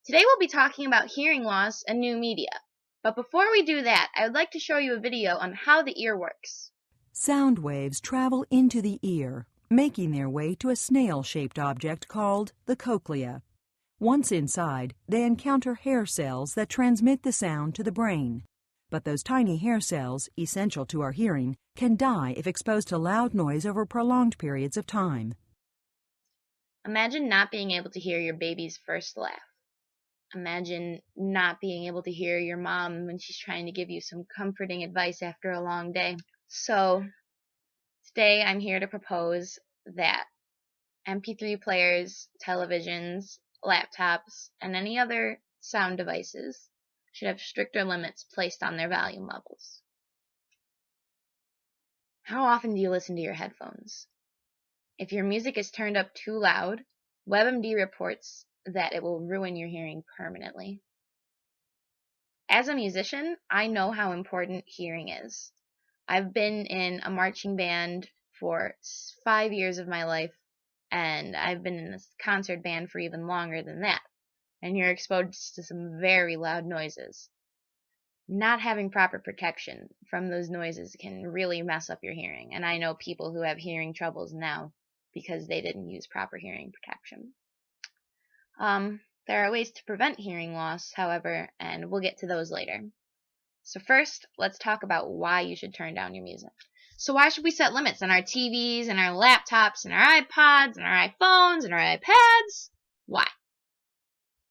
Today we'll be talking about hearing loss and new media. But before we do that, I would like to show you a video on how the ear works. Sound waves travel into the ear, making their way to a snail-shaped object called the cochlea. Once inside, they encounter hair cells that transmit the sound to the brain. But those tiny hair cells, essential to our hearing, can die if exposed to loud noise over prolonged periods of time. Imagine not being able to hear your baby's first laugh. Imagine not being able to hear your mom when she's trying to give you some comforting advice after a long day. So, today I'm here to propose that MP3 players, televisions, laptops, and any other sound devices should have stricter limits placed on their volume levels. How often do you listen to your headphones? If your music is turned up too loud, WebMD reports that it will ruin your hearing permanently. As a musician, I know how important hearing is. I've been in a marching band for 5 years of my life, and I've been in a concert band for even longer than that, and you're exposed to some very loud noises. Not having proper protection from those noises can really mess up your hearing, and I know people who have hearing troubles now because they didn't use proper hearing protection. There are ways to prevent hearing loss, however, and we'll get to those later. So first, let's talk about why you should turn down your music. So why should we set limits on our TVs and our laptops and our iPods and our iPhones and our iPads? Why?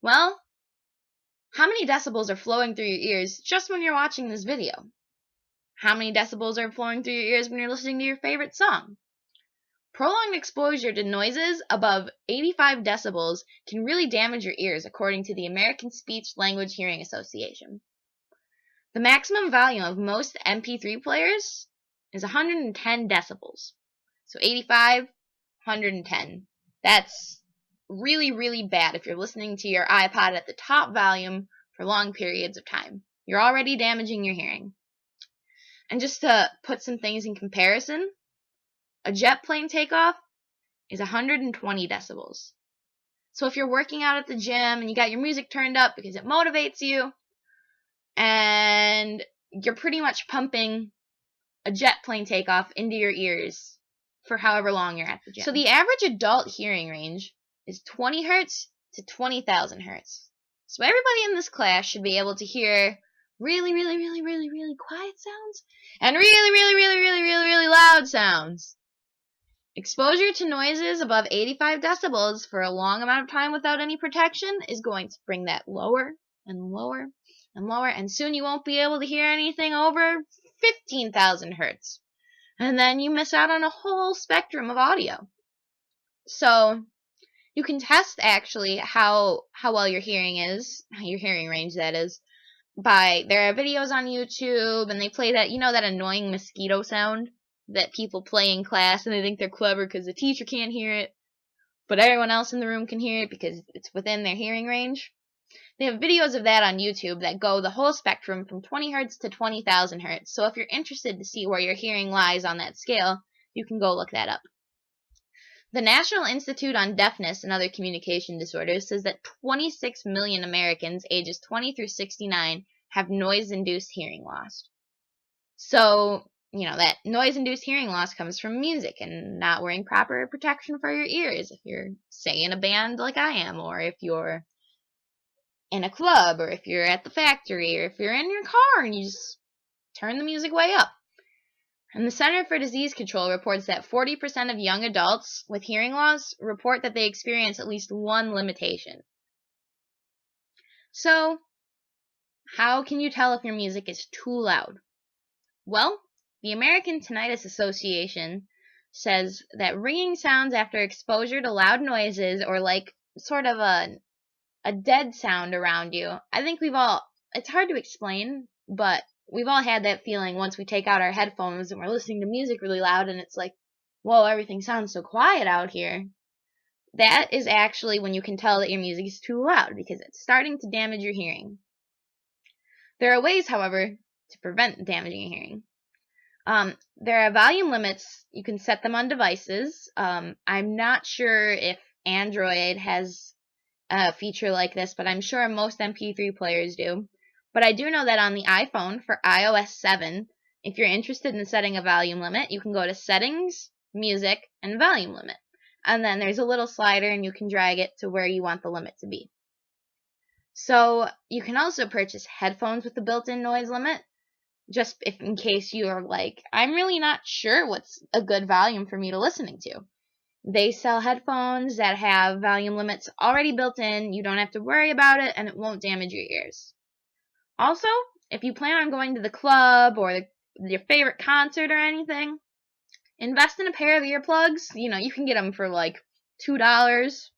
Well, how many decibels are flowing through your ears just when you're watching this video? How many decibels are flowing through your ears when you're listening to your favorite song? Prolonged exposure to noises above 85 decibels can really damage your ears, according to the American Speech Language Hearing Association. The maximum volume of most MP3 players is 110 decibels. So 85, 110. That's really, really bad if you're listening to your iPod at the top volume for long periods of time. You're already damaging your hearing. And just to put some things in comparison, a jet plane takeoff is 120 decibels. So if you're working out at the gym and you got your music turned up because it motivates you, and you're pretty much pumping a jet plane takeoff into your ears for however long you're at the gym. So the average adult hearing range is 20 hertz to 20,000 hertz. So everybody in this class should be able to hear really, really, really, really, really quiet sounds and really, really, really, really, really, really loud sounds. Exposure to noises above 85 decibels for a long amount of time without any protection is going to bring that lower and lower and lower, and soon you won't be able to hear anything over 15,000 hertz. And then you miss out on a whole spectrum of audio. So you can test actually how well your hearing is, your hearing range that is, there are videos on YouTube, and they play that, that annoying mosquito sound that people play in class, and they think they're clever because the teacher can't hear it, but everyone else in the room can hear it because it's within their hearing range. They have videos of that on YouTube that go the whole spectrum from 20 hertz to 20,000 hertz. So if you're interested to see where your hearing lies on that scale, you can go look that up. The National Institute on Deafness and Other Communication Disorders says that 26 million Americans ages 20 through 69 have noise-induced hearing loss. So, that noise-induced hearing loss comes from music and not wearing proper protection for your ears. If you're, say, in a band like I am, or if you're in a club, or if you're at the factory, or if you're in your car and you just turn the music way up. And the Center for Disease Control reports that 40% of young adults with hearing loss report that they experience at least one limitation. So, how can you tell if your music is too loud? Well, the American Tinnitus Association says that ringing sounds after exposure to loud noises, or like sort of a dead sound around you, I think it's hard to explain, but we've all had that feeling once we take out our headphones and we're listening to music really loud and it's like, whoa, everything sounds so quiet out here. That is actually when you can tell that your music is too loud, because it's starting to damage your hearing. There are ways, however, to prevent damaging your hearing. There are volume limits. You can set them on devices. I'm not sure if Android has a feature like this, but I'm sure most MP3 players do. But I do know that on the iPhone for iOS 7, if you're interested in setting a volume limit, you can go to Settings, Music, and Volume Limit. And then there's a little slider and you can drag it to where you want the limit to be. So you can also purchase headphones with the built-in noise limit, just if in case you are like, I'm really not sure what's a good volume for me to listening to. They sell headphones that have volume limits already built in. You don't have to worry about it, and it won't damage your ears. Also, if you plan on going to the club or your favorite concert or anything, invest in a pair of earplugs. You can get them for like $2.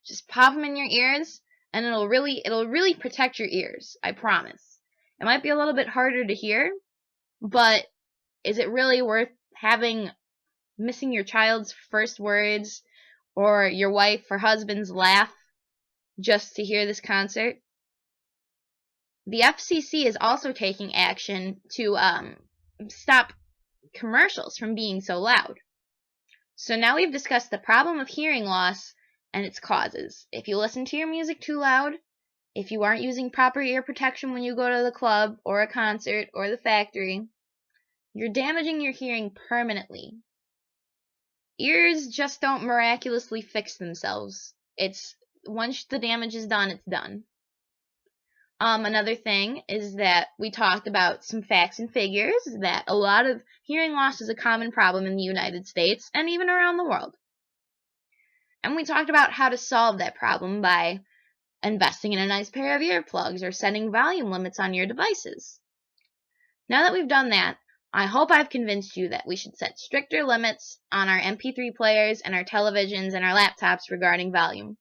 Just pop them in your ears, and it'll really protect your ears. I promise. It might be a little bit harder to hear, but is it really worth missing your child's first words or your wife or husband's laugh just to hear this concert? The FCC is also taking action to stop commercials from being so loud. So now we've discussed the problem of hearing loss and its causes. If you listen to your music too loud, if you aren't using proper ear protection when you go to the club or a concert or the factory, you're damaging your hearing permanently. Ears just don't miraculously fix themselves. Once the damage is done, it's done. Another thing is that we talked about some facts and figures that a lot of hearing loss is a common problem in the United States and even around the world. And we talked about how to solve that problem by investing in a nice pair of earplugs or setting volume limits on your devices. Now that we've done that, I hope I've convinced you that we should set stricter limits on our MP3 players and our televisions and our laptops regarding volume.